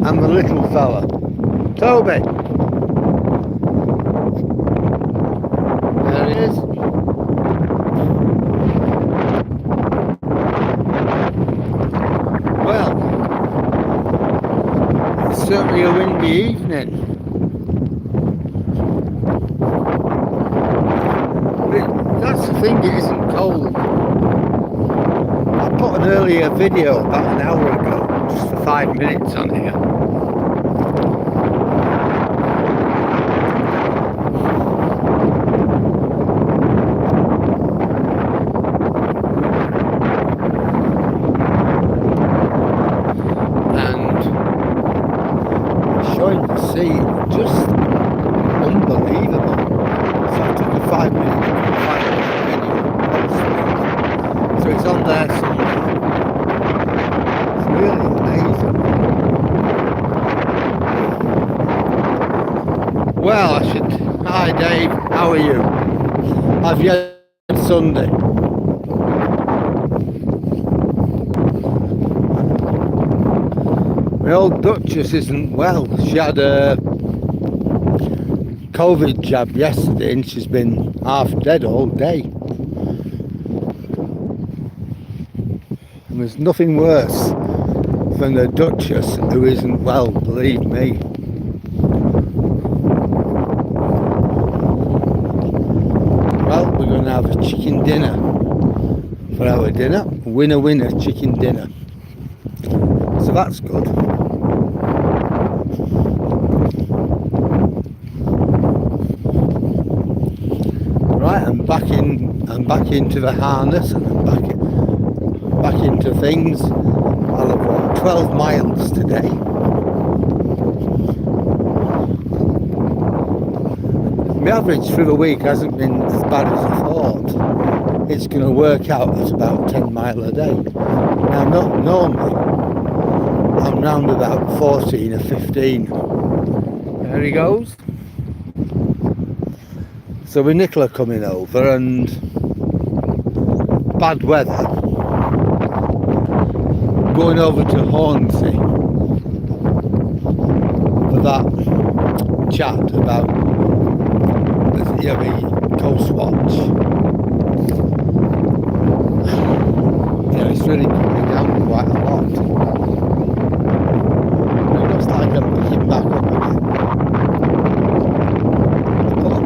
and the little fella. Toby! There he is. Well, it's certainly a windy evening. But that's the thing, it isn't cold. I put an earlier video about an hour ago, just for 5 minutes on here. Showing the sea, just unbelievable. So I took a 5 minute video, so it's on there somewhere. It's really amazing. Well, hi Dave, how are you? Have you had Sunday? My old Duchess isn't well. She had a COVID jab yesterday and she's been half dead all day. And there's nothing worse than a Duchess who isn't well, believe me. Well, we're going to have a chicken dinner for our dinner. Winner winner chicken dinner. So that's good. Right, I'm back into the harness and I'm back into things. I'll have walked 12 miles today. My average through the week hasn't been as bad as I thought. It's going to work out at about 10 mile a day. Now, not normally. I'm round about 14 or 15. There he goes. So with Nicola coming over and bad weather, going over to Withernsea for that chat about the Coast Watch. Yeah, it's really coming down quite a lot. It looks like I'm picking back up again.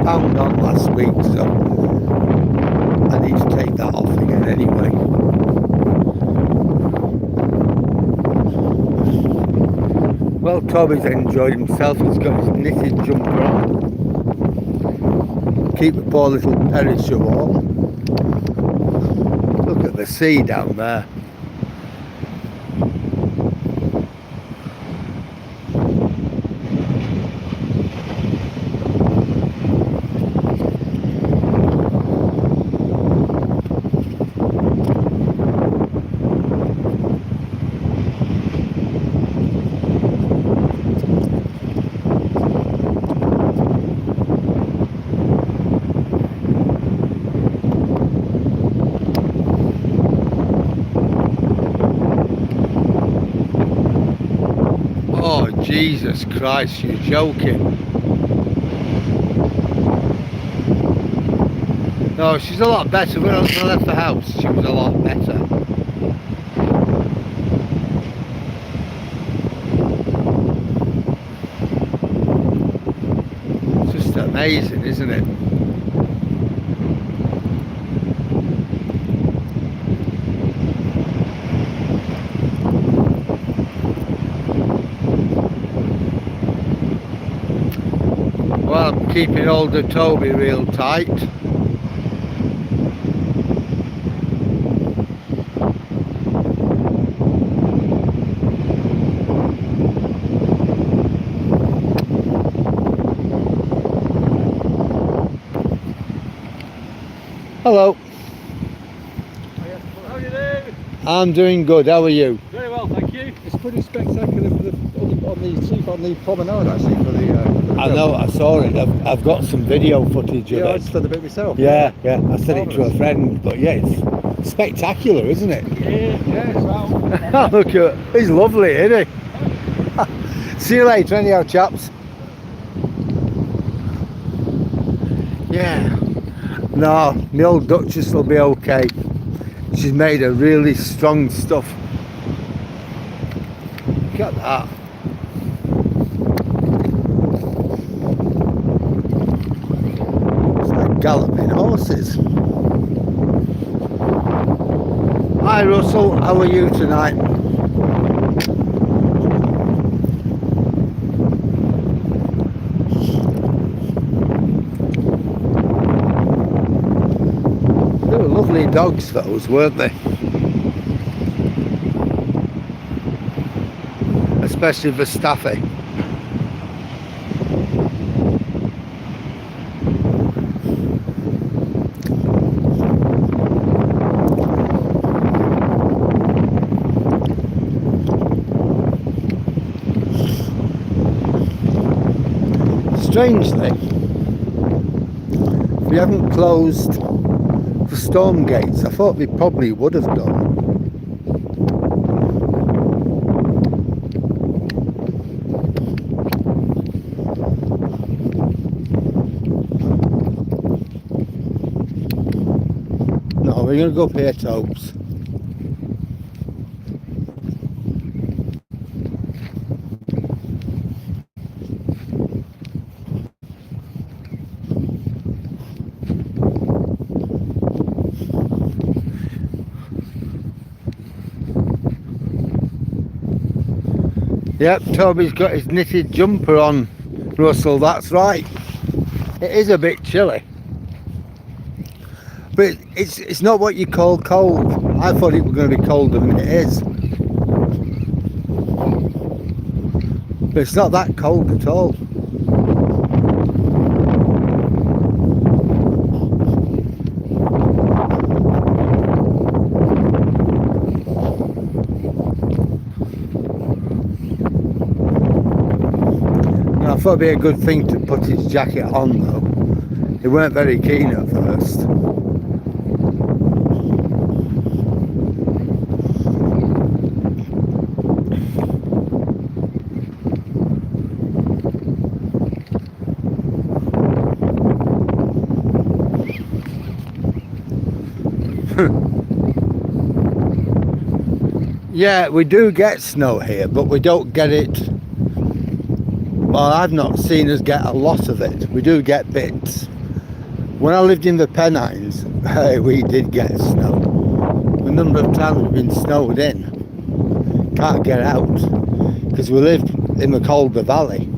Pound on last week, so I need to take that off again anyway. Well, Toby's enjoyed himself. He's got his knitted jumper on. Keep the poor little perisher warm. Look at the sea down there. Jesus Christ, you're joking. No, she's a lot better. When I left the house, she was a lot better. It's just amazing, isn't it? Well, I'm keeping hold of Toby real tight. Hello. How are you doing? I'm doing good, how are you? Very well, thank you. It's pretty spectacular for on the promenade actually for the I know, I saw it. I've got some video footage of I it. just did a bit myself. Yeah, I sent it to a friend, but yeah, it's spectacular, isn't it? Yeah, it's wow. Look at, he's lovely, isn't he? See you later anyhow, chaps. Yeah. No, the old Duchess will be okay. She's made of really strong stuff. Look at that. It's like galloping horses. Hi Russell, how are you tonight? They were lovely dogs those, weren't they? Especially for Staffy. Strangely, we haven't closed the storm gates. I thought we probably would have done. No, we're going to go up here, Tobes. Yep, Toby's got his knitted jumper on, Russell, that's right. It is a bit chilly. But it's not what you call cold. I thought it was going to be colder than it is. But it's not that cold at all. I thought it'd be a good thing to put his jacket on though. They weren't very keen at first. Yeah, we do get snow here, but we don't get it. Well, I've not seen us get a lot of it. We do get bits. When I lived in the Pennines, we did get snow. The number of times we've been snowed in, can't get out, because we lived in the Calder Valley.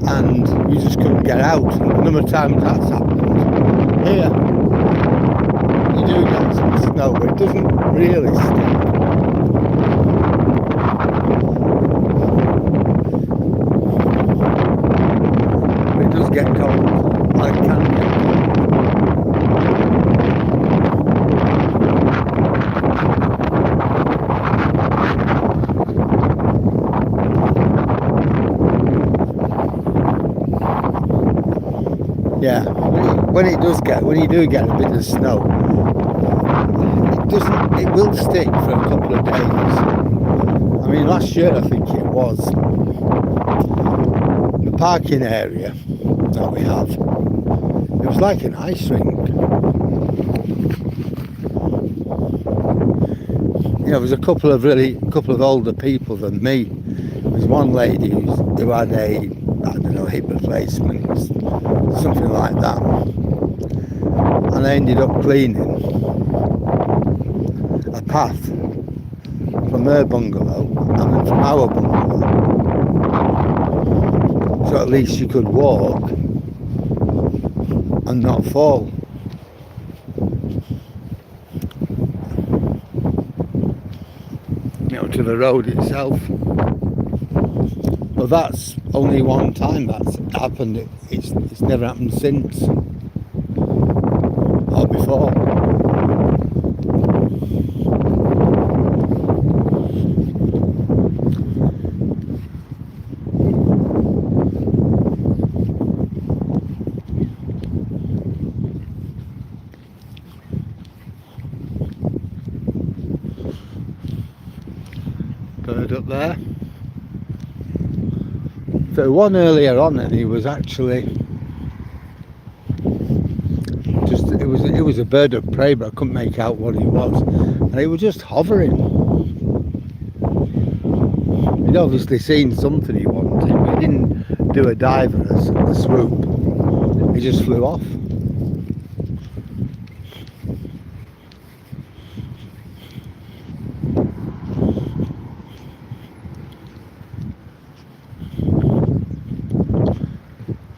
And we just couldn't get out. And the number of times that's happened. Here, you do get some snow, but it doesn't really stink. Get cold. I can get cold. Yeah, when you do get a bit of snow, it will stick for a couple of days. I mean, last year I think it was. The parking area that we have, it was like an ice rink. You know, there's a couple of older people than me. There's one lady who had a, I don't know, hip replacement, something like that, and I ended up cleaning a path from her bungalow and then from our bungalow, so at least she could walk and not fall. You know, to the road itself. But that's only one time that's happened. It's never happened since or before. bird up there. There was one earlier on, and he was actually just, it was a bird of prey, but I couldn't make out what he was, and he was just hovering. He'd obviously seen something he wanted, but he didn't do a dive or a swoop. He just flew off.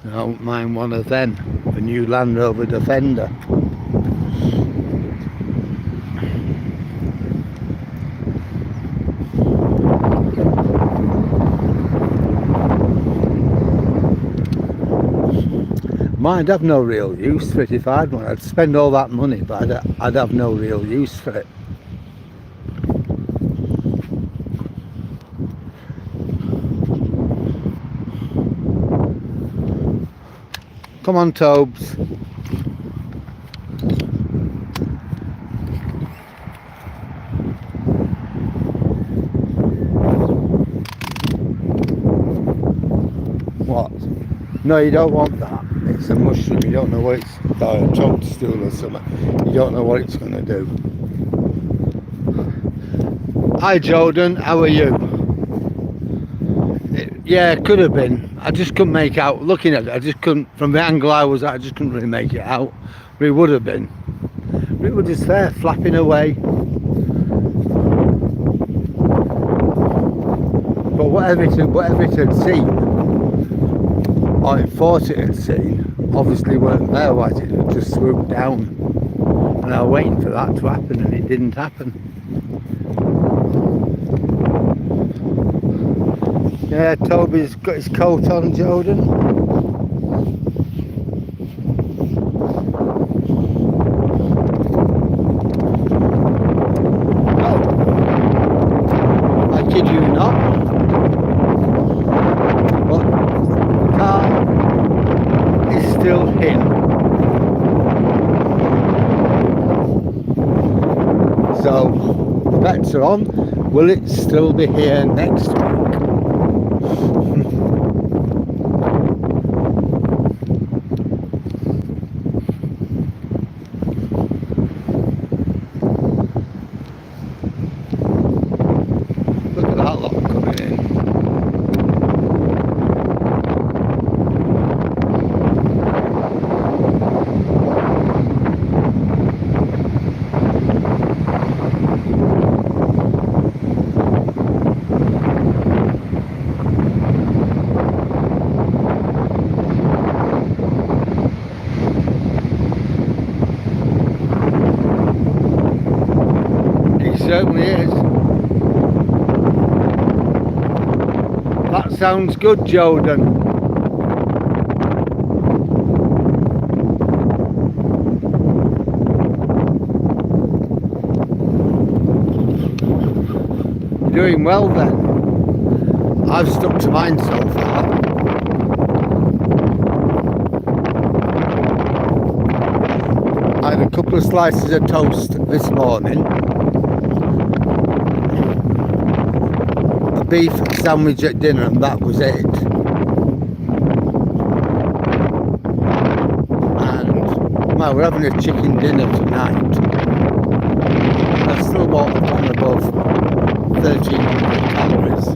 I don't mind one of them, the new Land Rover Defender. I'd have no real use for it if I had one. I'd spend all that money, but I'd have no real use for it. Come on, Tobes. What? No, you don't want that. It's a mushroom. You don't know what it's, or a toadstool or something. You don't know what it's going to do. Hi, Jordan. How are you? Yeah, it could have been. I just couldn't make out. Looking at it, I just couldn't. From the angle I was at, I just couldn't really make it out. But it would have been. But it was just there, flapping away. But whatever it had seen, or it thought it had seen, obviously weren't there. Why it had just swooped down, and I was waiting for that to happen, and it didn't happen. Yeah, Toby's got his coat on, Jordan. Oh, I kid you not. What? The car is still here. So, the bets are on. Will it still be here next week? Look at that lot coming in. Certainly is. That sounds good, Jordan. You're doing well then. I've stuck to mine so far. I had a couple of slices of toast this morning. Beef sandwich at dinner, and that was it. And well, we're having a chicken dinner tonight. I've still walked on above 1,300 calories,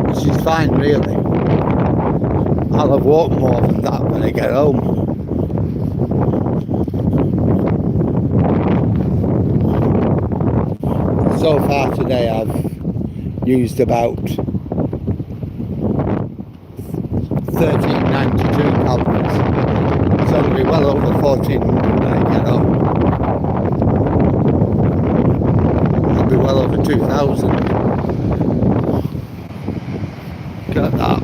which is fine really. I'll have walked more than that when I get home. So far today I've used about 1,392 calories, so it'll be well over 1,400 when I get home. It'll be well over 2,000. Look at that.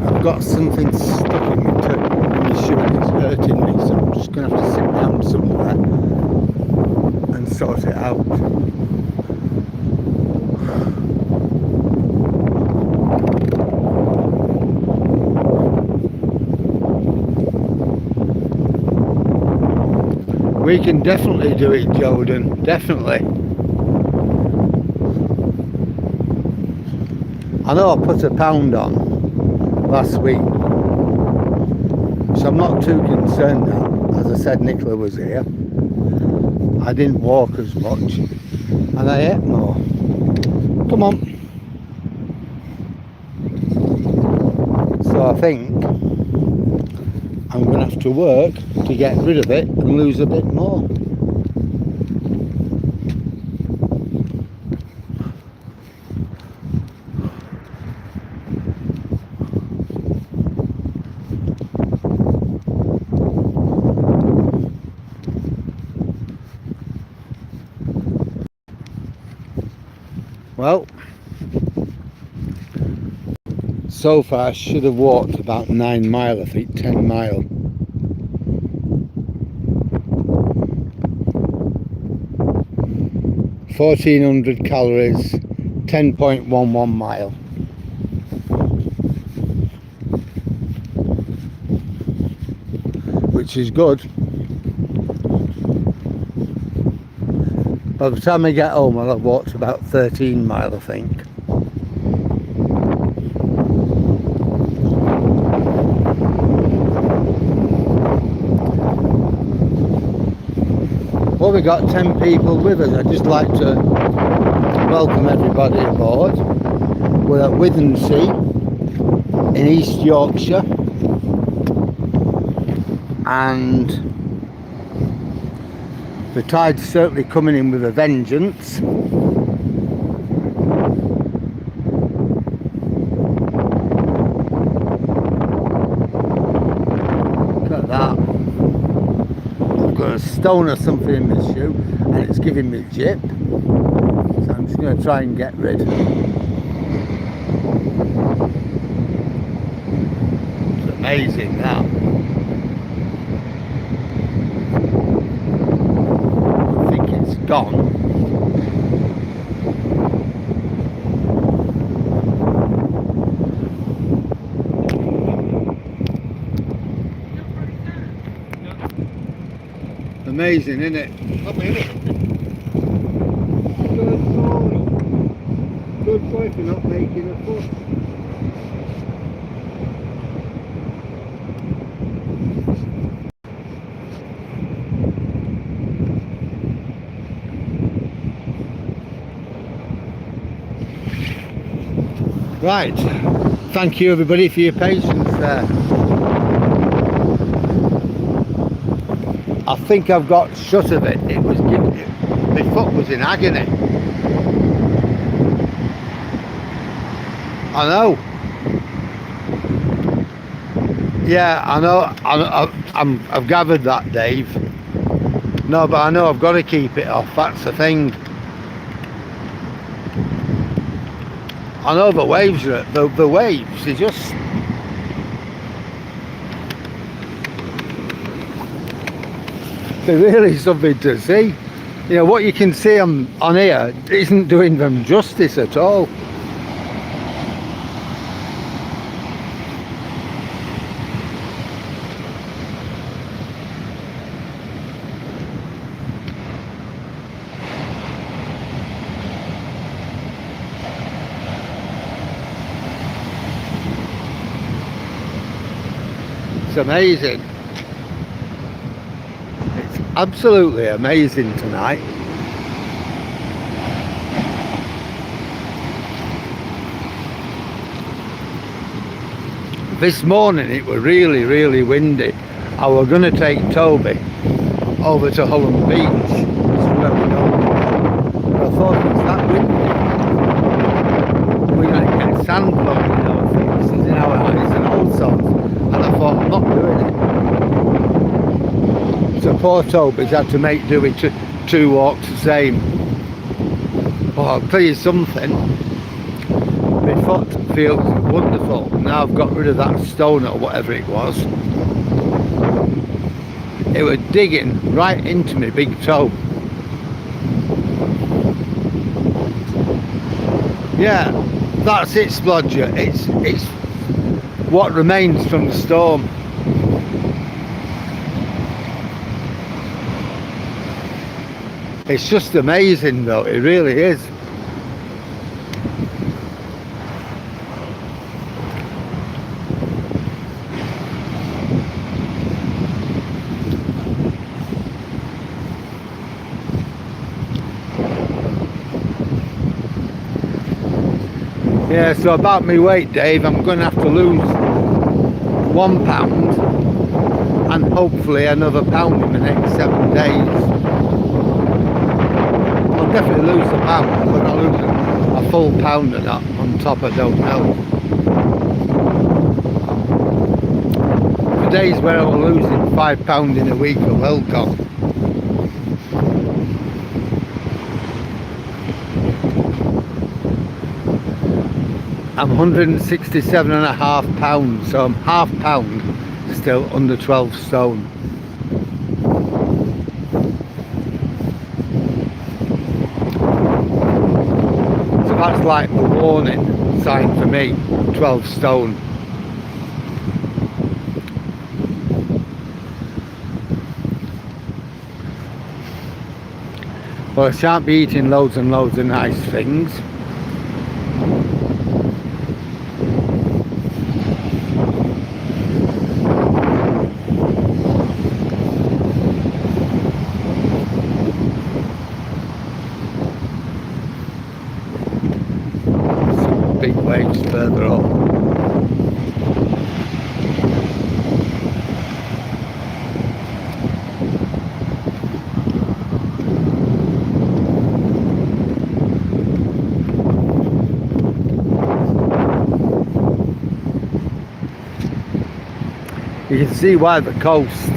I've got something stuck in my shoe and it's hurting me, so I'm just going to have to sit down somewhere and sort it out. We can definitely do it, Jordan. Definitely. I know I put £1 on last week, so I'm not too concerned now. As I said, Nicola was here. I didn't walk as much, and I ate more. Come on. So I think I'm going to have to work to get rid of it and lose a bit more. Well, so far I should have walked about 9 mile, I think 10 mile. $1,400 calories, 10.11 mile. Which is good. By the time I get home, I'll have walked about 13 mile, I think. Well, we got 10 people with us. I'd just like to welcome everybody aboard. We're at Withernsea in East Yorkshire, and the tide's certainly coming in with a vengeance. Look at that. I've got a stone or something in my shoe and it's giving me jip. So I'm just going to try and get rid. It's amazing that. Gone. Amazing, isn't it? Good boy for not making a fuss. Right, thank you everybody for your patience there. I think I've got shut of it. It was my foot was in agony. I know. Yeah, I know. I've gathered that, Dave. No, but I know I've got to keep it off. That's the thing. I know the waves are the waves are just they're really something to see. You know what you can see on here isn't doing them justice at all. It's amazing. It's absolutely amazing tonight. This morning it was really, really windy. I was going to take Toby over to Holland Beach, which is where we go. But I thought it's that windy, we're going to get sand blowing in our faces, in our eyes and all sorts. And I thought, I'm not doing it. So poor Toby's had to make do with two walks the same. Well, I'll tell you something. My foot feels wonderful. Now I've got rid of that stone or whatever it was. It was digging right into my big toe. Yeah, that's it, Splodger. It's what remains from the storm. It's just amazing though, it really is. Yeah, so about my weight, Dave, I'm going to have to lose £1 and hopefully another pound in the next 7 days. I'll definitely lose a pound, but I'll lose a full pound or not on top, I don't know. The days where I was losing £5 in a week are well gone. I'm 167.5 pounds, so I'm half pound still under 12 stone. So that's like the warning sign for me, 12 stone. Well, I shan't be eating loads and loads of nice things. Big waves further up. You can see why the coast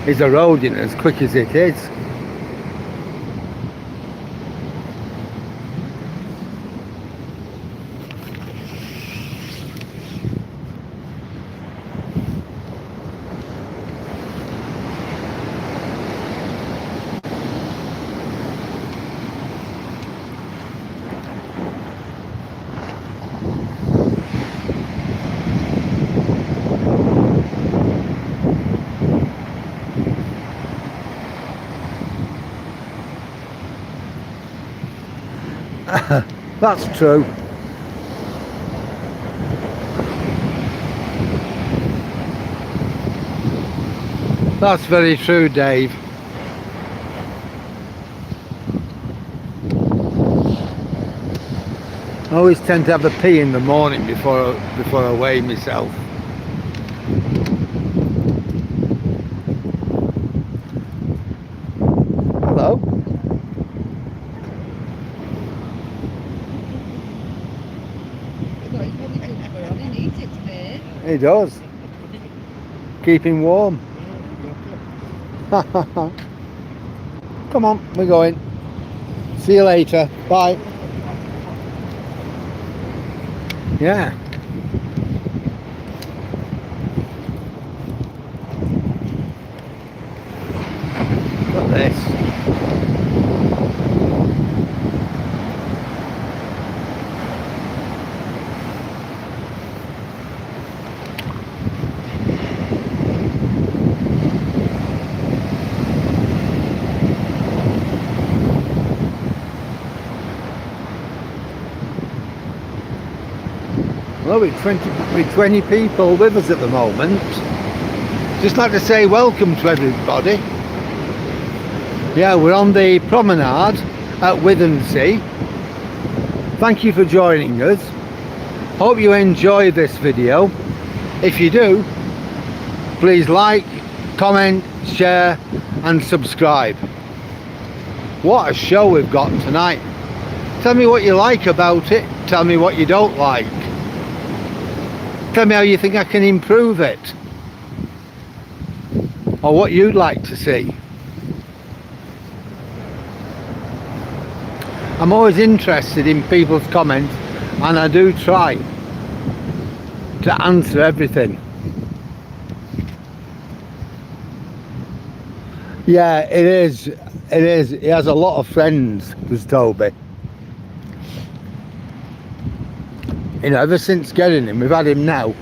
is eroding as quick as it is. That's true. That's very true, Dave. I always tend to have a pee in the morning before I weigh myself. Hello. He does. Keep him warm. Come on, we're going. See you later. Bye. Yeah. Look at this. Well, with 20 people with us at the moment. Just like to say welcome to everybody. Yeah, we're on the promenade at Withernsea. Thank you for joining us. Hope you enjoy this video. If you do, please like, comment, share and subscribe. What a show we've got tonight. Tell me what you like about it. Tell me what you don't like. Tell me how you think I can improve it, or what you'd like to see. I'm always interested in people's comments, and I do try to answer everything. Yeah, it is. It is. He has a lot of friends, does Toby. You know, ever since getting him, we've had him now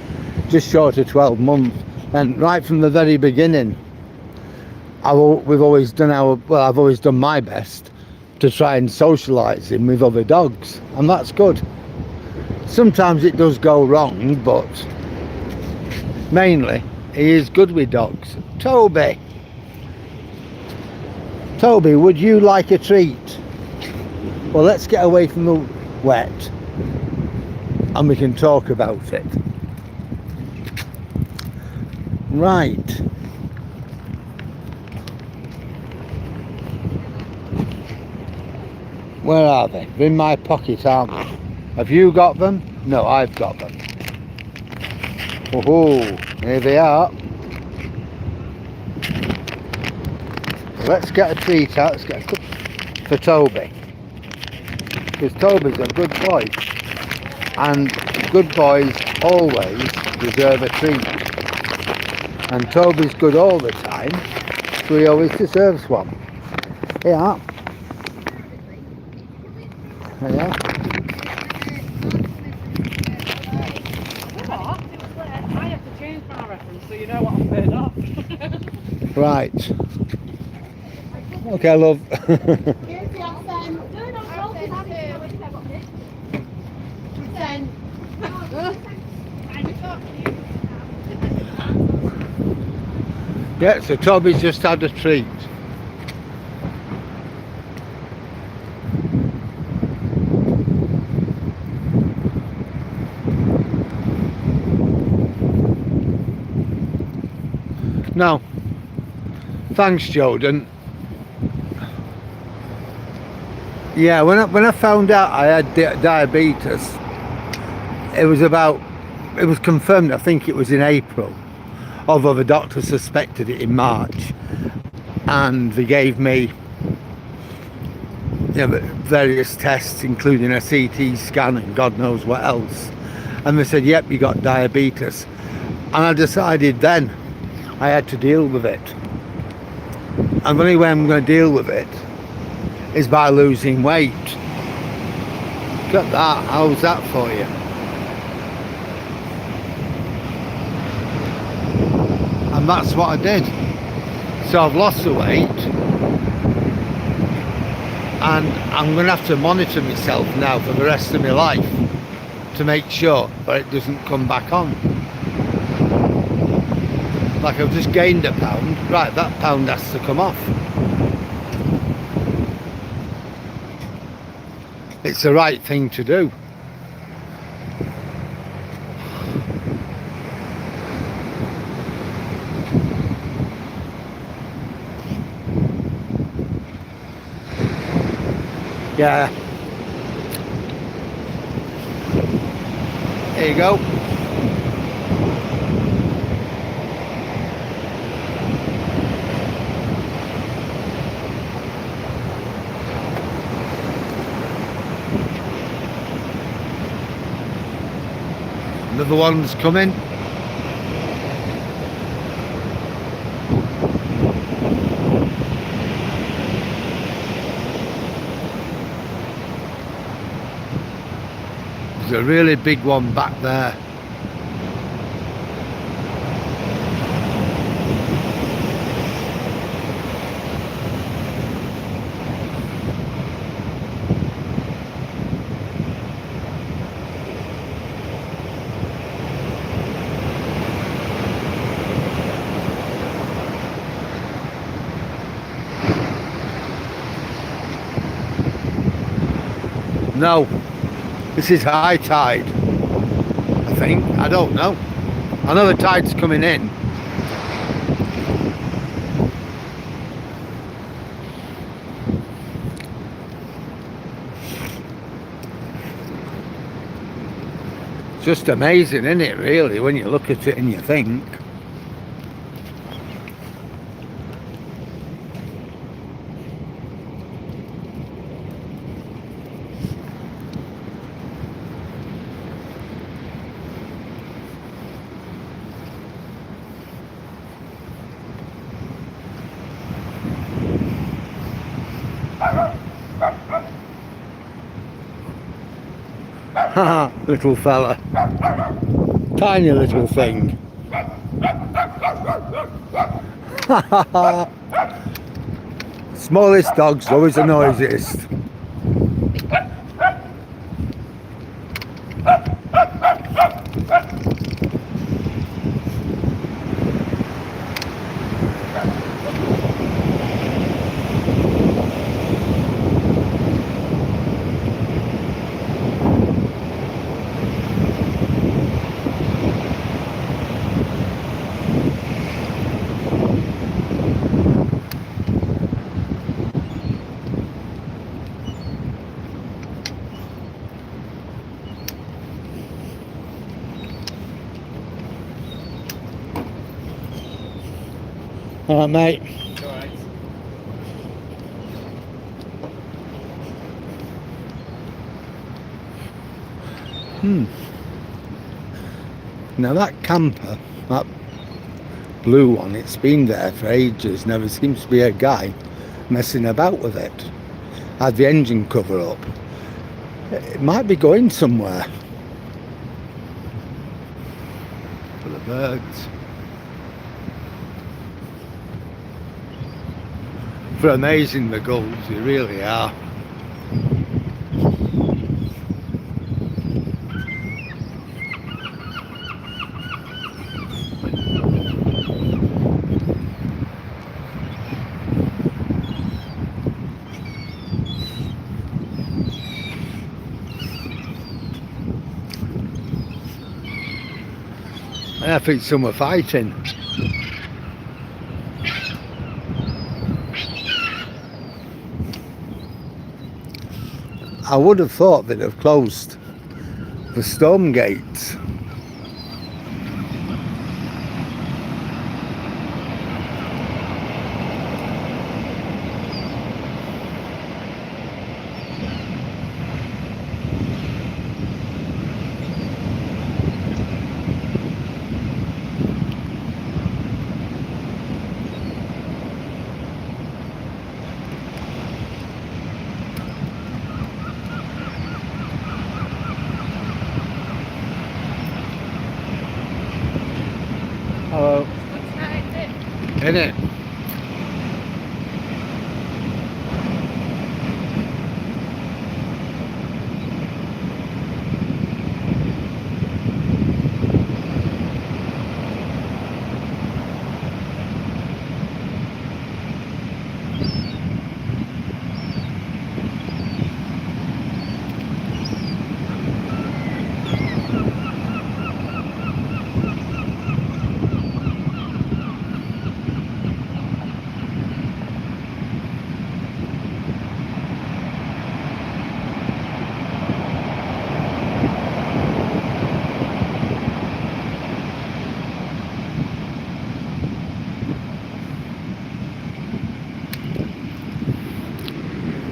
just short of 12 months, and right from the very beginning we've always done I've always done my best to try and socialise him with other dogs, and that's good. Sometimes it does go wrong, but mainly he is good with dogs. Toby, would you like a treat? Well, let's get away from the wet and we can talk about it. Right. Where are they? They're in my pocket, aren't they? Have you got them? No, I've got them. Oh, here they are. Let's get a treat out. Let's get a cup for Toby. Because Toby's a good boy. And good boys always deserve a treat. And Toby's good all the time, so he always deserves one. Yeah. Yeah. I have to change my reference so you know what I've paid off. Right. Okay, love. Yeah, so Toby's just had a treat. Now, thanks, Jordan. Yeah, when I found out I had diabetes, it was confirmed, I think it was in April, although the doctor suspected it in March, and they gave me various tests, including a CT scan and God knows what else, and they said, yep, you got diabetes. And I decided then I had to deal with it, and the only way I'm going to deal with it is by losing weight. Look at that, how's that for you? And that's what I did. So I've lost the weight, and I'm going to have to monitor myself now for the rest of my life to make sure that it doesn't come back on. Like I've just gained a pound, right, that pound has to come off. It's the right thing to do. Yeah. There you go. Another one's coming. There's a really big one back there. No, this is high tide, I think. I don't know. I know the tide's coming in. It's just amazing, isn't it, really, when you look at it and you think. Little fella, tiny little thing. smallest dog's always the noisiest. Alright, mate. Alright. Now that camper, that blue one, it's been there for ages. Never seems to be a guy messing about with it. Had the engine cover up. It might be going somewhere. For the birds. They're amazing, the gulls, they really are. I think some are fighting. I would have thought they'd have closed the storm gates. Hello. Innit?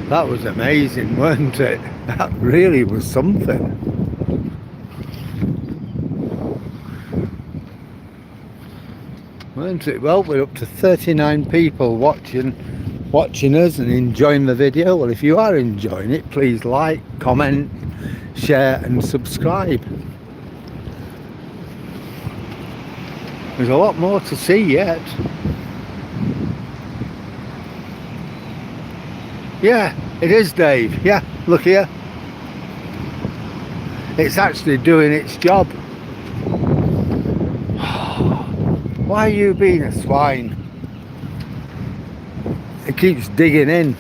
That was amazing, weren't it? That really was something. Weren't it? Well, we're up to 39 people watching us and enjoying the video. Well, if you are enjoying it, please like, comment, share and subscribe. There's a lot more to see yet. Yeah, it is, Dave. Yeah, look here. It's actually doing its job. Why are you being a swine? It keeps digging in.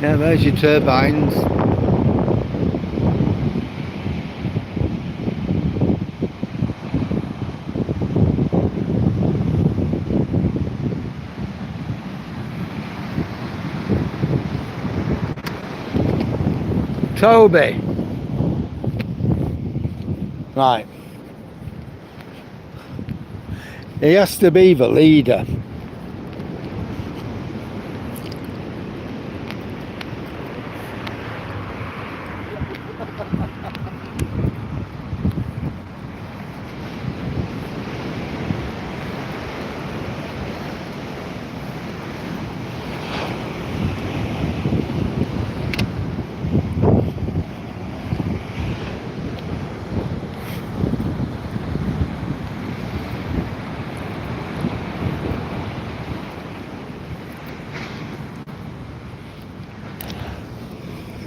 Yeah, there's your turbines. Toby. Right. He has to be the leader.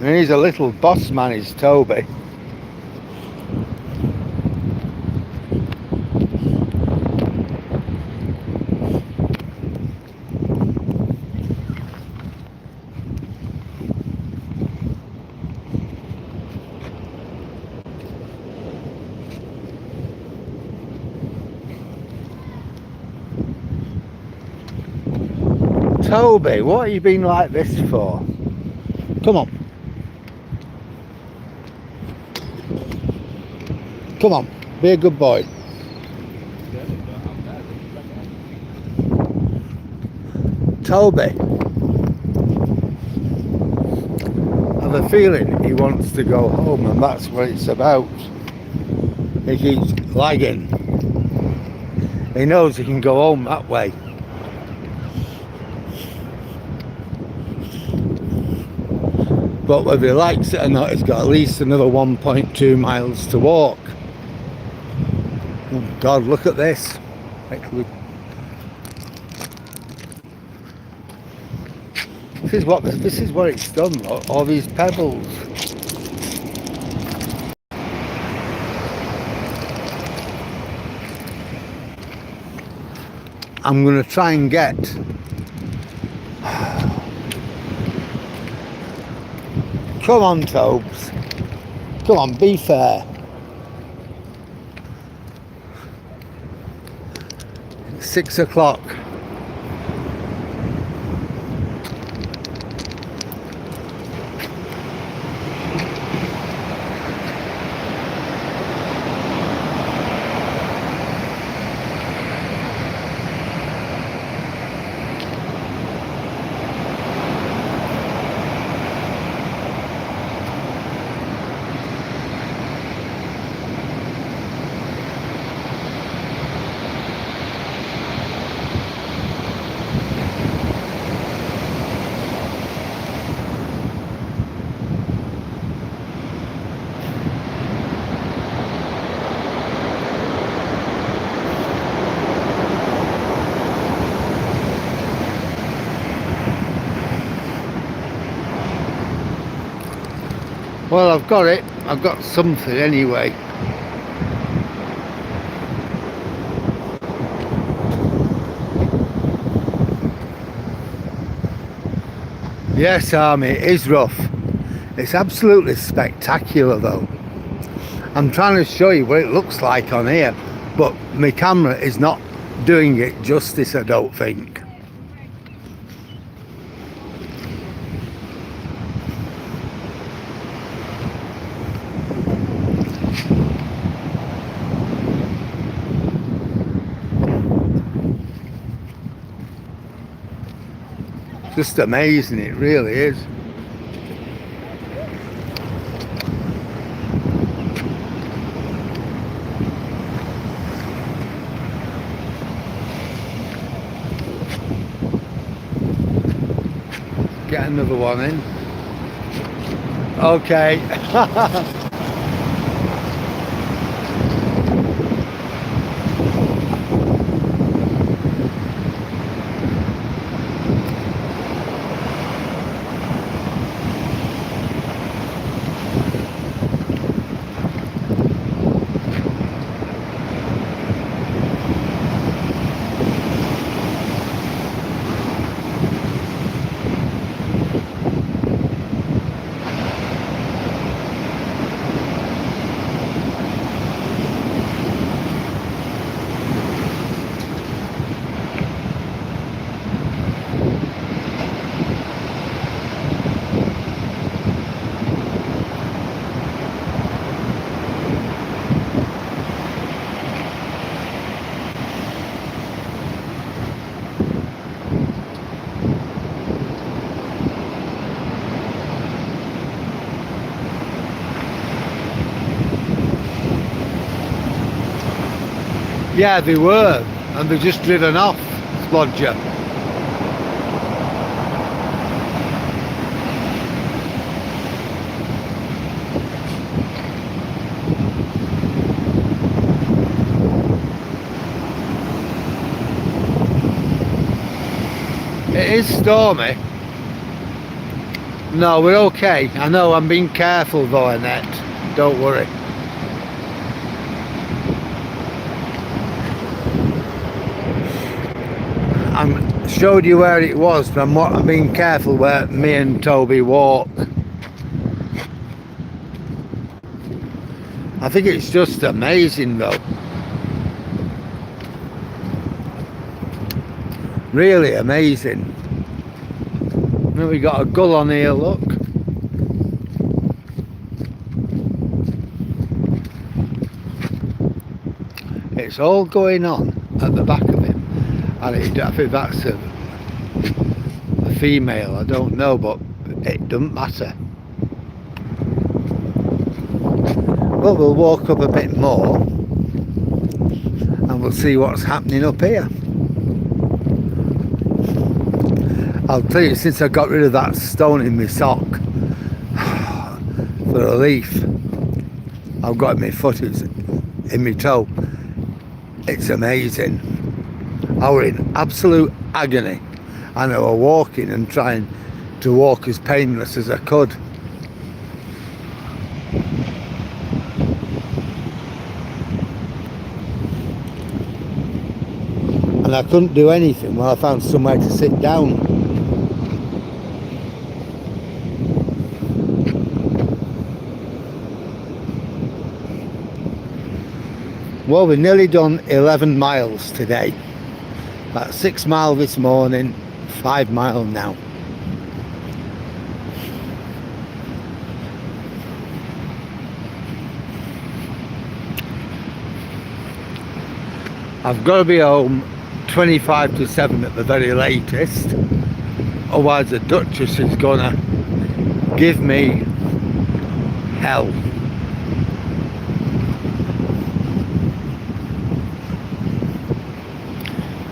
And he's a little boss man, is Toby. Toby, what have you been like this for? Come on. Come on, be a good boy. Toby. I have a feeling he wants to go home, and that's what it's about. He keeps lagging. He knows he can go home that way. But whether he likes it or not, he's got at least another 1.2 miles to walk. Oh God, look at this. This is what it's done, look, all these pebbles. I'm gonna try and get come on, Tobes. Come on, be fair. It's 6 o'clock. Well, I've got it. I've got something anyway. Yes, Army, it is rough. It's absolutely spectacular though. I'm trying to show you what it looks like on here, but my camera is not doing it justice, I don't think. Just amazing, it really is. Get another one in. Okay. Yeah, they were, and they're just driven off, Slodger. It is stormy. No, we're okay. I know I'm being careful though, Annette. Don't worry. I showed you where it was, but I'm being careful where me and Toby walk. I think it's just amazing though. Really amazing. Now we got a gull on here, look. It's all going on at the back of him. And I think that's a female, I don't know, but it doesn't matter. Well, we'll walk up a bit more and we'll see what's happening up here. I'll tell you, since I got rid of that stone in my sock for a leaf, I've got my foot in my toe. It's amazing. I was in absolute agony, and I was walking and trying to walk as painless as I could. And I couldn't do anything while I found somewhere to sit down. Well, we've nearly done 11 miles today. About 6 miles this morning, 5 miles now. I've got to be home 25 to 7 at the very latest. Otherwise the Duchess is gonna give me hell.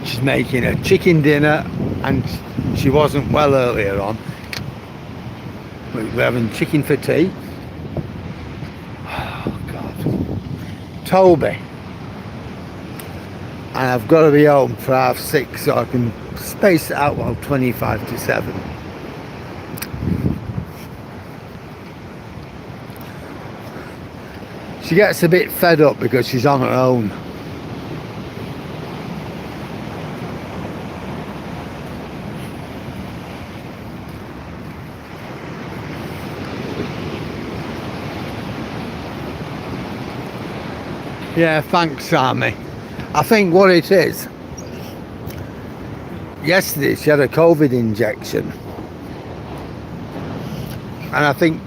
She's making a chicken dinner, and she wasn't well earlier on. We're having chicken for tea. Oh God. Toby. And I've got to be home for 6:30 so I can space it out while 25 to 7. She gets a bit fed up because she's on her own. Yeah, thanks, Sammy. I think what it is, yesterday she had a COVID injection, and I think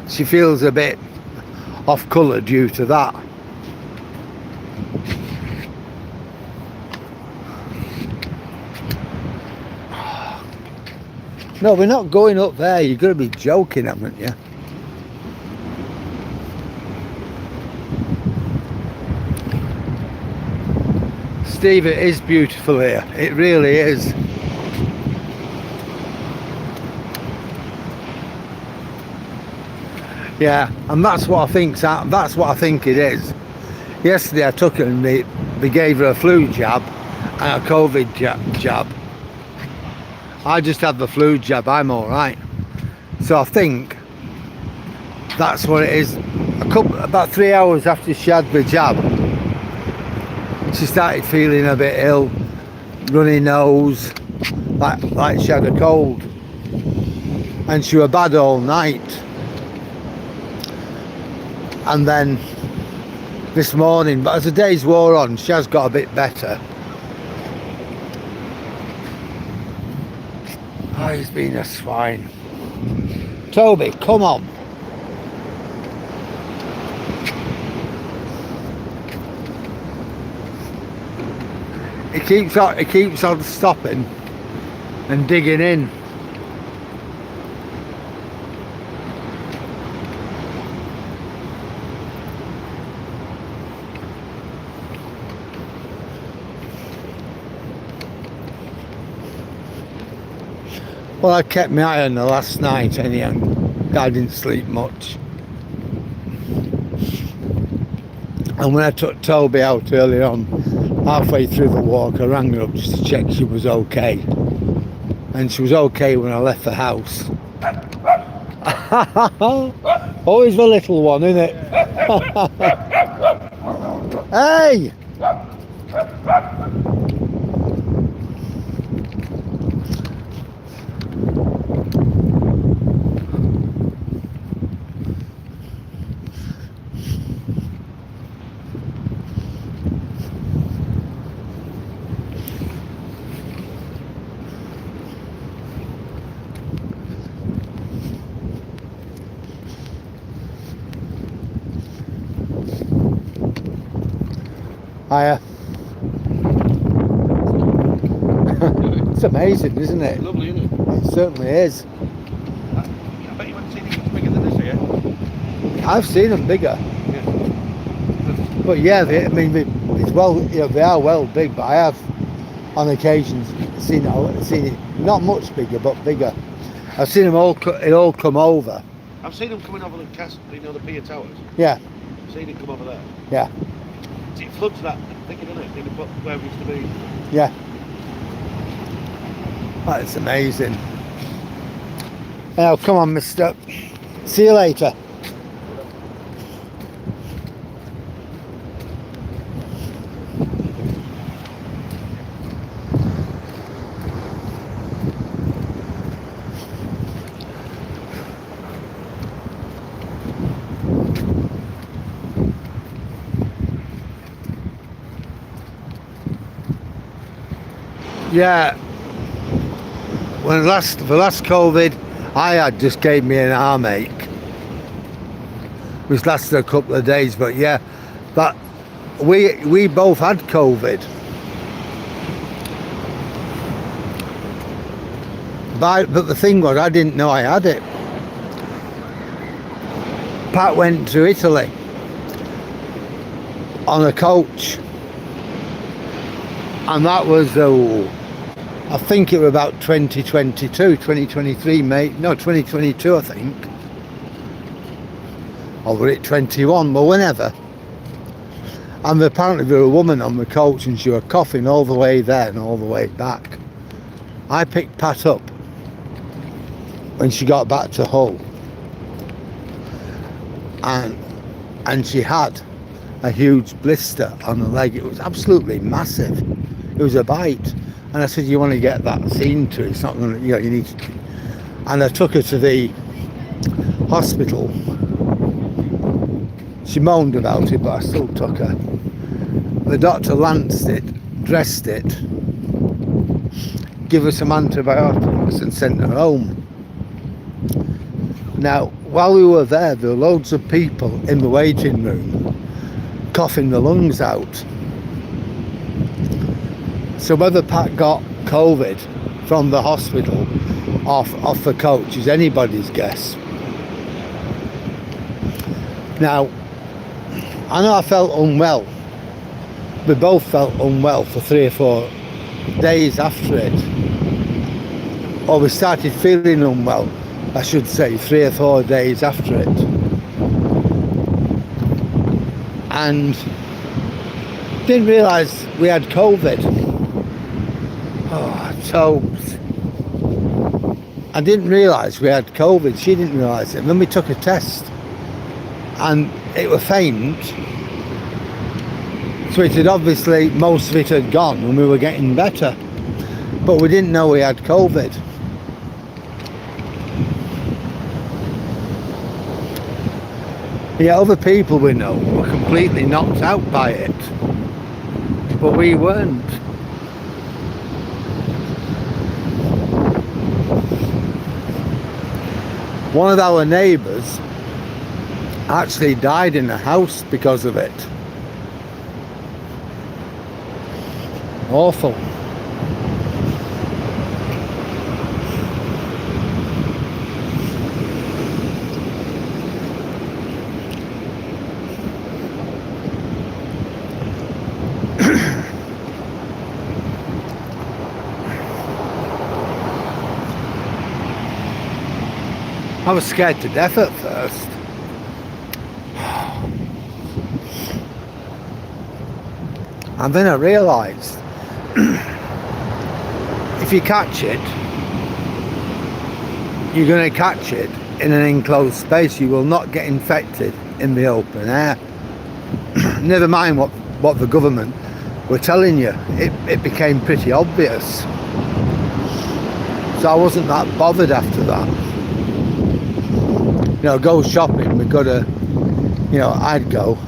she feels a bit off colour due to that. No, we're not going up there. You're going to be joking, haven't you? Steve, it is beautiful here. It really is. Yeah, and that's what I think. That's what I think it is. Yesterday I took her and they gave her a flu jab and a COVID jab. I just had the flu jab. I'm all right. So I think that's what it is. About 3 hours after she had the jab, she started feeling a bit ill, runny nose, like she had a cold, and she was bad all night. And then this morning, but as the days wore on, she has got a bit better. Oh, he's been a swine. Toby, come on. He keeps on stopping and digging in. Well, I kept my eye on her last night anyhow. I didn't sleep much. And when I took Toby out earlier on, halfway through the walk, I rang her up just to check she was okay. And she was okay when I left the house. Always the little one, isn't it? Hey! Hiya. It's amazing, isn't it? Lovely, isn't it? It certainly is. I bet you haven't seen it much bigger than this here. I've seen them bigger, Yeah. but yeah, it's well, you know, they are well big. But I have, on occasions, seen it not much bigger, but bigger. I've seen them all come over. I've seen them coming over the cast, you know, the pier towers. Yeah, I've seen it come over there. yeah, It floods that thicker, doesn't it? Where it used to be. yeah. That's amazing. Now, come on, mister. See you later. Yeah. When the last COVID I had just gave me an arm ache, which lasted a couple of days. But yeah, that we both had COVID. But the thing was, I didn't know I had it. Pat went to Italy on a coach, and that was I think it was about 2022, 2023, mate. No, 2022, I think. Or was it 21? Well, whenever. And apparently there was a woman on the coach and she was coughing all the way there and all the way back. I picked Pat up when she got back to Hull. And she had a huge blister on her leg. It was absolutely massive. It was a bite. And I said, you want to get that seen to? It's not going to, you know, you need to. And I took her to the hospital. She moaned about it, but I still took her. The doctor lanced it, dressed it, gave her some antibiotics and sent her home. Now, while we were there were loads of people in the waiting room coughing the lungs out. So whether Pat got COVID from the hospital off the coach is anybody's guess. Now, I know I felt unwell. We both felt unwell for 3 or 4 days after it. Or we started feeling unwell, I should say, 3 or 4 days after it. And didn't realise we had COVID. Oh, so I didn't realise we had COVID. She didn't realise it. And then we took a test and it was faint. So it had obviously, most of it had gone and we were getting better. But we didn't know we had COVID. Yeah, other people we know were completely knocked out by it. But we weren't. One of our neighbours actually died in a house because of it. Awful. I was scared to death at first. And then I realised if you catch it, you're going to catch it in an enclosed space. You will not get infected in the open air. Never mind what the government were telling you. It became pretty obvious. So I wasn't that bothered after that. You know, go shopping, we got to, you know, I'd go.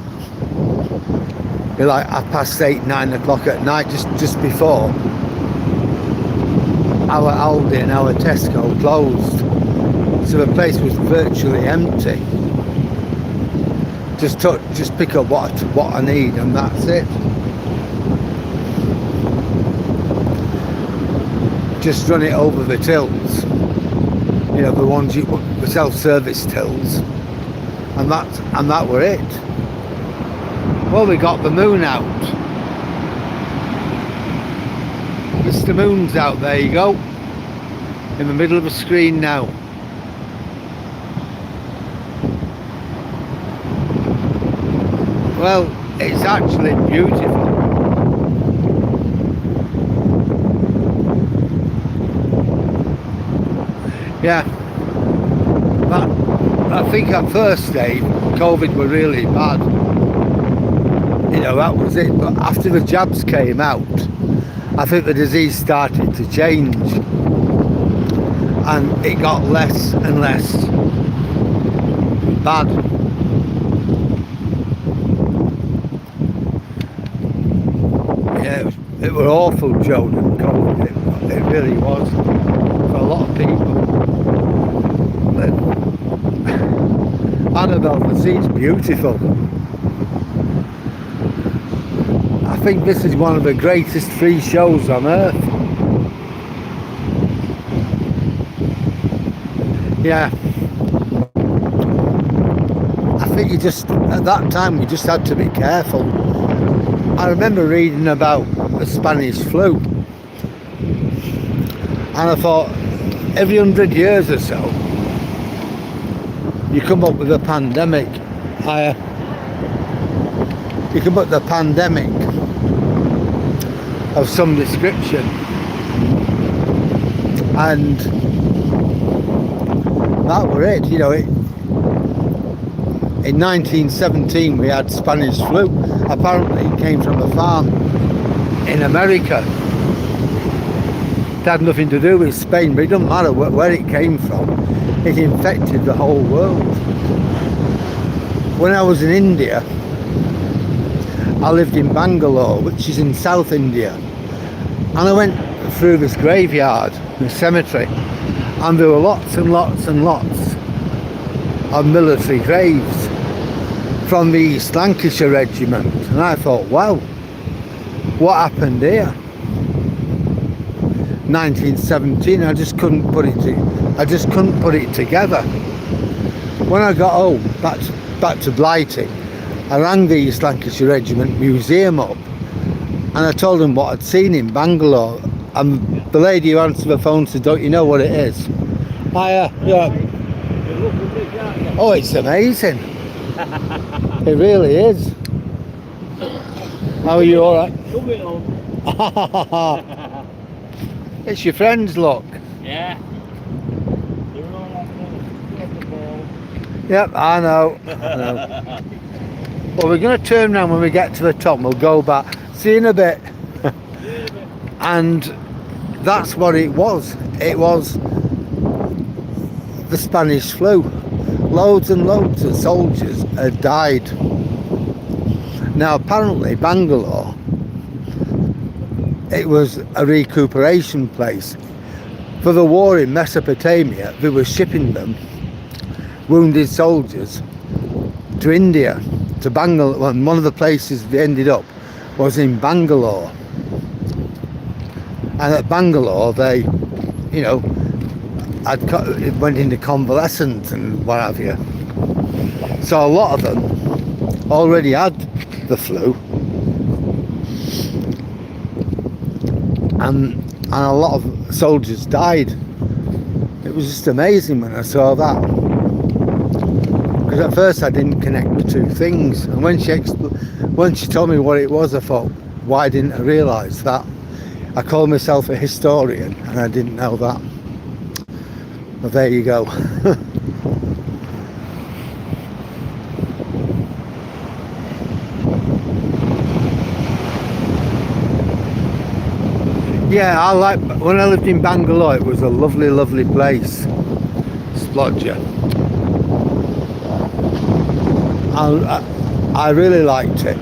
Be like 8:30, 9 o'clock at night, just before our Aldi and our Tesco closed. So the place was virtually empty. Just pick up what I need and that's it. Just run it over the tills. You know, the ones the self-service tills. And that were it. Well, we got the moon out. Mr. Moon's out, there you go. In the middle of the screen now. Well, it's actually beautiful. Yeah. But I think at first, Dave, COVID were really bad. You know, that was it. But after the jabs came out, I think the disease started to change. And it got less and less bad. Yeah, it was awful, Joe, COVID. It really was. For a lot of people. But Annabelle, the sea's beautiful. I think this is one of the greatest free shows on earth. Yeah. I think at that time we just had to be careful. I remember reading about the Spanish flu. And I thought, every 100 years or so, you come up with a pandemic. You come up with a pandemic of some description. And that were it, you know. In 1917 we had Spanish flu. Apparently it came from a farm in America. It had nothing to do with Spain, but it doesn't matter where it came from. It infected the whole world. When I was in India, I lived in Bangalore, which is in South India, and I went through this graveyard, the cemetery, and there were lots and lots and lots of military graves from the East Lancashire Regiment, and I thought, wow, what happened here? 1917, I just couldn't put it together. When I got home, back to Blighty, I rang the East Lancashire Regiment Museum up, and I told them what I'd seen in Bangalore, and the lady who answered the phone said, "Don't you know what it is?" Yeah. Oh, it's amazing. It really is. How are you? All right? It's your friends, look. Yeah. Yep, I know. Well, we're going to turn around when we get to the top. We'll go back. See you in a bit. And that's what it was. It was the Spanish flu. Loads and loads of soldiers had died. Now, apparently, Bangalore, it was a recuperation place. For the war in Mesopotamia, they were shipping them, wounded soldiers, to India, to Bangalore. And one of the places they ended up was in Bangalore. And at Bangalore, they, you know, went into convalescence and what have you. So a lot of them already had the flu. And a lot of soldiers died. It was just amazing when I saw that. Because at first I didn't connect the two things. And when she told me what it was, I thought, why didn't I realise that? I call myself a historian and I didn't know that. Well, there you go. Yeah, I like, when I lived in Bangalore, it was a lovely, lovely place. Splodger. I really liked it.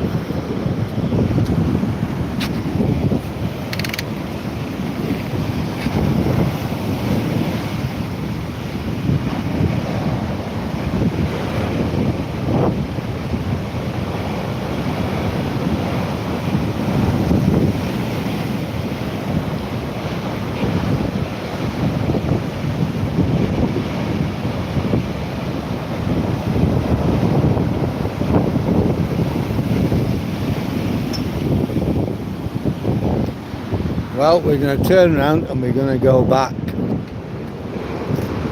Well, we're going to turn around and we're going to go back.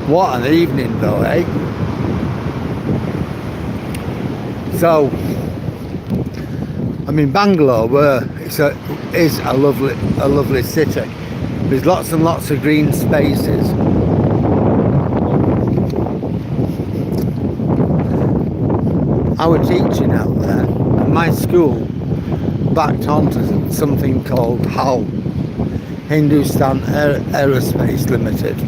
What an evening though, eh? So, I mean, Bangalore is a lovely city. There's lots and lots of green spaces. I was teaching out there, and my school backed onto something called HAL, Hindustan Aerospace Limited,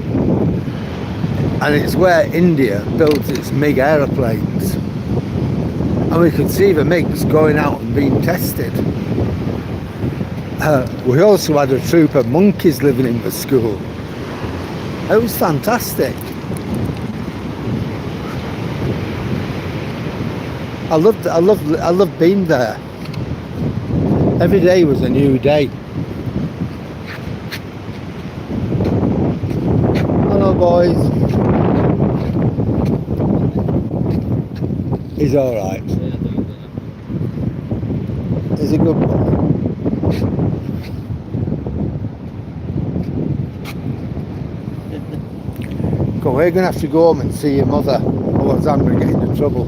and it's where India builds its MiG aeroplanes, and we could see the MiGs going out and being tested. We also had a troop of monkeys living in the school. It was fantastic. I loved being there. Every day was a new day. Hello, boys. He's all right. He's a good boy. Go, we're gonna have to go home and see your mother, otherwise I'm gonna get into trouble.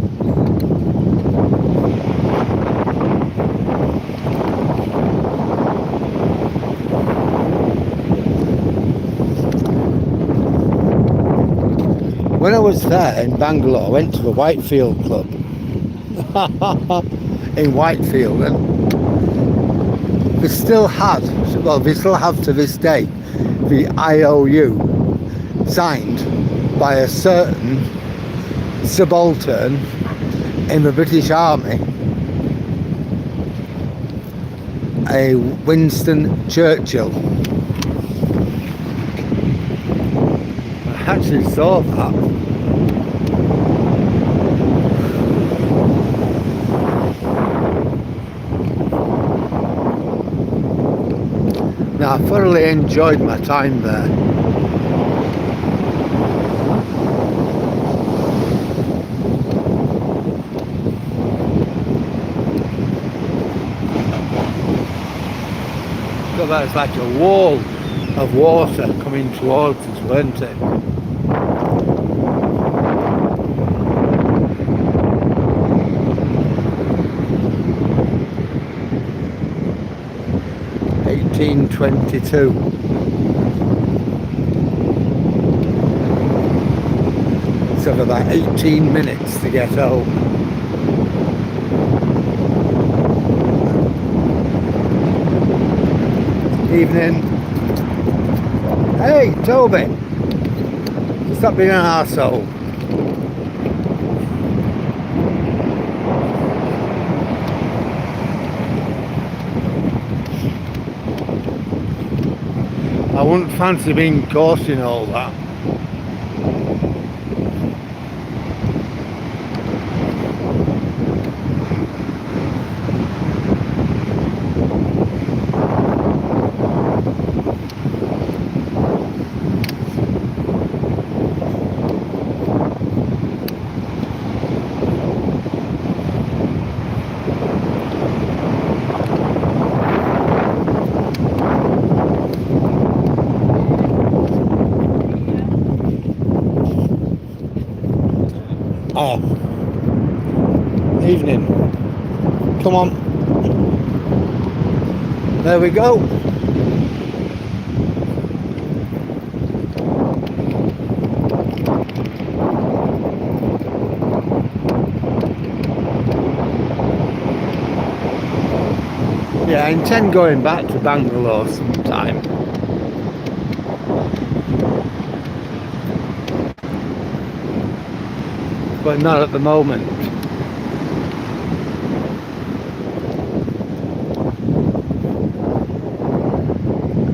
When I was there in Bangalore, I went to the Whitefield Club in Whitefield, and they still have to this day the IOU signed by a certain subaltern in the British Army, a Winston Churchill. I actually saw that. Now, I thoroughly enjoyed my time there. So that's like a wall of water coming towards us, weren't it? (1822). So for about 18 minutes to get home. Evening. Hey, Toby. Stop being an arsehole. I wouldn't fancy being caught in all that. Oh, evening. Come on. There we go. Yeah, I intend going back to Bangalore sometime. but not at the moment.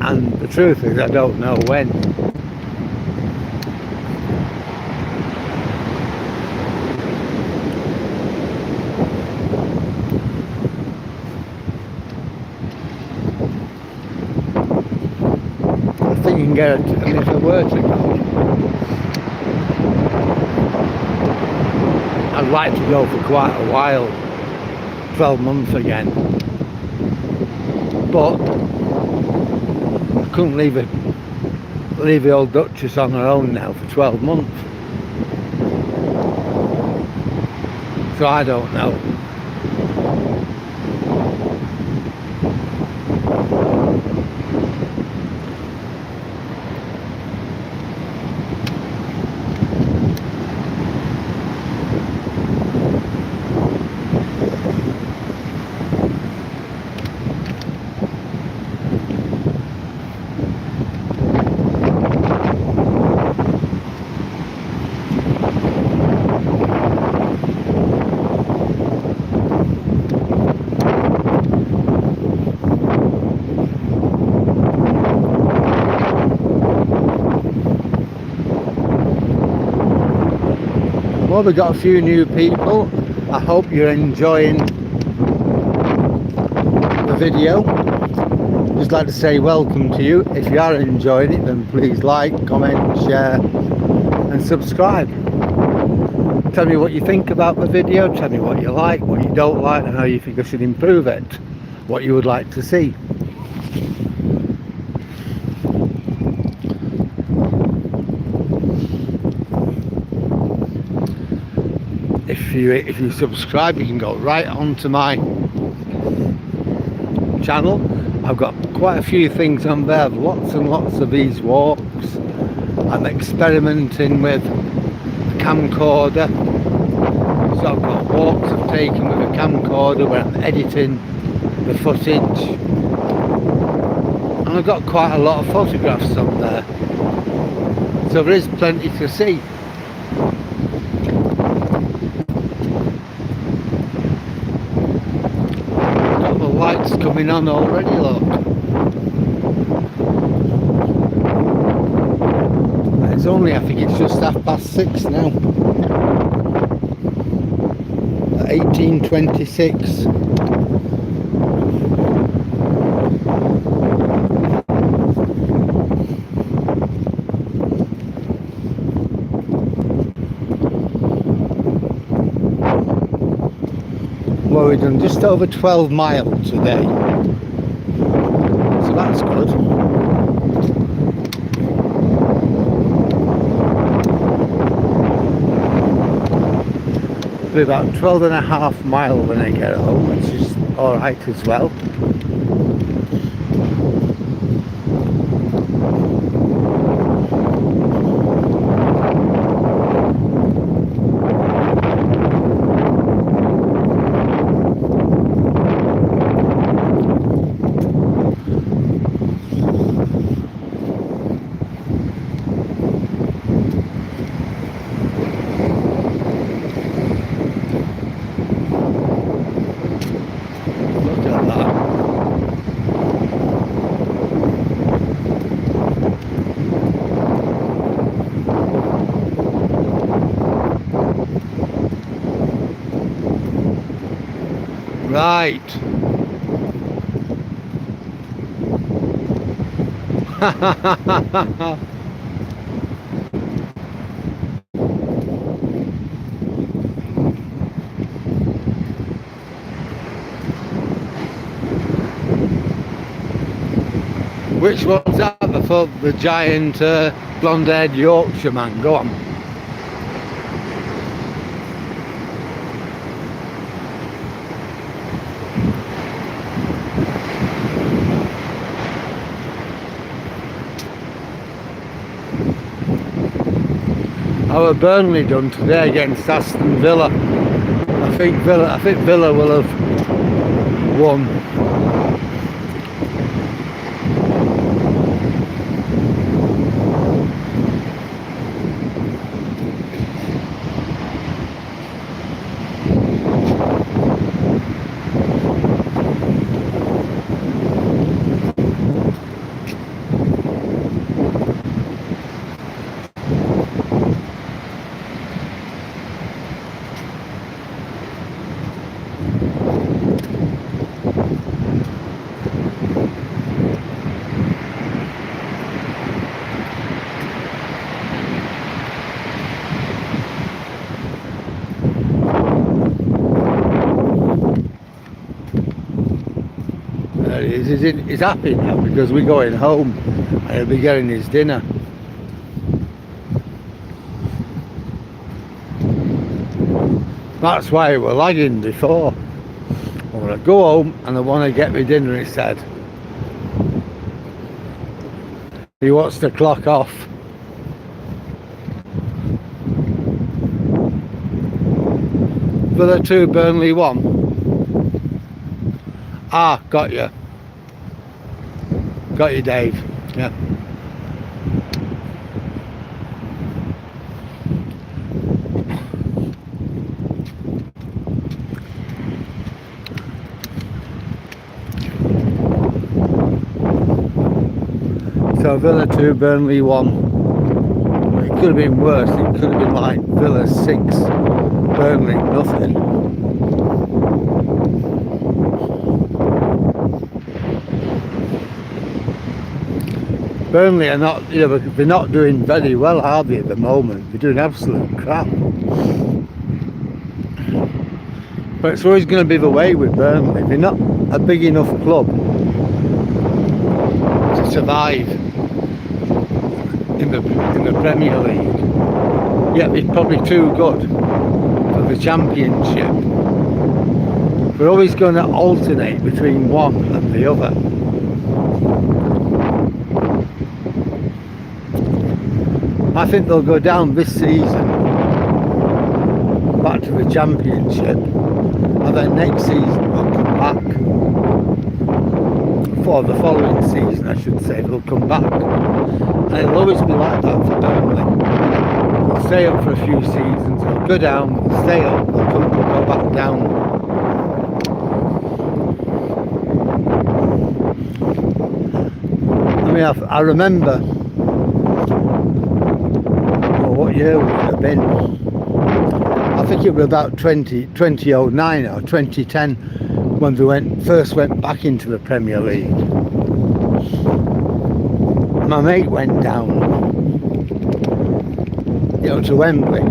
And the truth is, I don't know when. I think you can get it, and if I were to go, I'd like to go for quite a while, 12 months again. But I couldn't leave the old Duchess on her own now for 12 months. So I don't know. Well, we've got a few new people. I hope you're enjoying the video. Just like to say welcome to you. If you are enjoying it, then please like, comment, share and subscribe. Tell me what you think about the video. Tell me what you like, what you don't like, and how you think I should improve it. What you would like to see. If you subscribe, you can go right onto my channel. I've got quite a few things on there, lots and lots of these walks. I'm experimenting with a camcorder, so I've got walks I've taken with a camcorder where I'm editing the footage, and I've got quite a lot of photographs on there, so there is plenty to see. Lights coming on already, look. It's only, I think it's just 6:30 now. 18:26. Well, we've done just over 12 miles today, so that's good. It'll be about 12.5 miles when I get home, which is alright as well. Right. Which one's that? The giant blonde-haired Yorkshire man. Go on. How Burnley done today against Aston Villa? I think Villa will have won. is he's happy now because we're going home and he'll be getting his dinner. That's why we're lagging before. I want to go home and I want to get my dinner, he said. He wants to clock off. Villa 2, Burnley 1. Ah, got you. Got you, Dave. Yeah. So Villa 2, Burnley 1. It could have been worse. It could have been like Villa 6, Burnley nothing. Burnley are not, they're not doing very well, are they, at the moment? They're doing absolute crap. But it's always going to be the way with Burnley. They're not a big enough club to survive in the Premier League. Yet they're probably too good for the Championship. We're always going to alternate between one and the other. I think they'll go down this season back to the Championship, and then next season they'll come back. For the following season, I should say, they'll come back. And it'll always be like that for Burnley. They'll stay up for a few seasons, they'll go down, they'll stay up, they'll go back down. I mean, I remember, what year would it have been? I think it was about 2009 or 2010 when they first went back into the Premier League. My mate went down, to Wembley.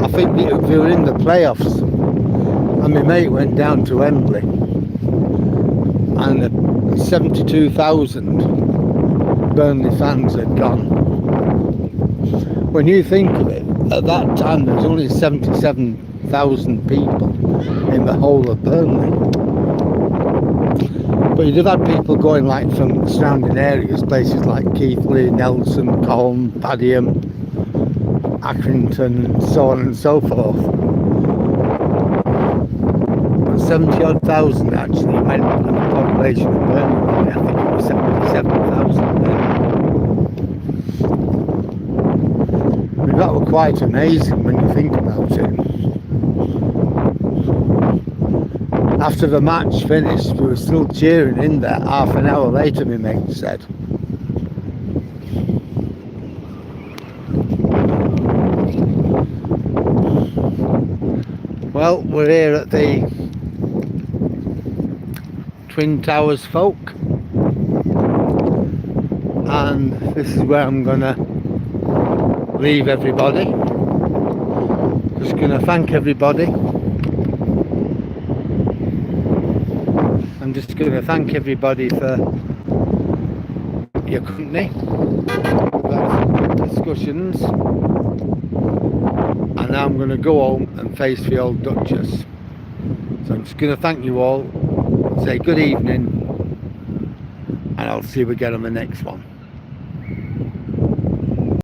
I think they were in the playoffs, and my mate went down to Wembley, and 72,000 Burnley fans had gone. When you think of it, at that time there was only 77,000 people in the whole of Burnley. But you'd have had people going like from surrounding areas, places like Keighley, Nelson, Colne, Padiham, Accrington, and so on and so forth. But 70 odd thousand actually went in the population of Burnley. I think it was 77,000 then. That was quite amazing when you think about it. After the match finished, we were still cheering in there half an hour later, my mate said. Well, we're here at the Twin Towers Folk, and this is where I'm gonna leave everybody. Just gonna thank everybody. I'm just gonna thank everybody for your company, discussions, and now I'm gonna go home and face the old Duchess. So I'm just gonna thank you all, say good evening, and I'll see you again on the next one.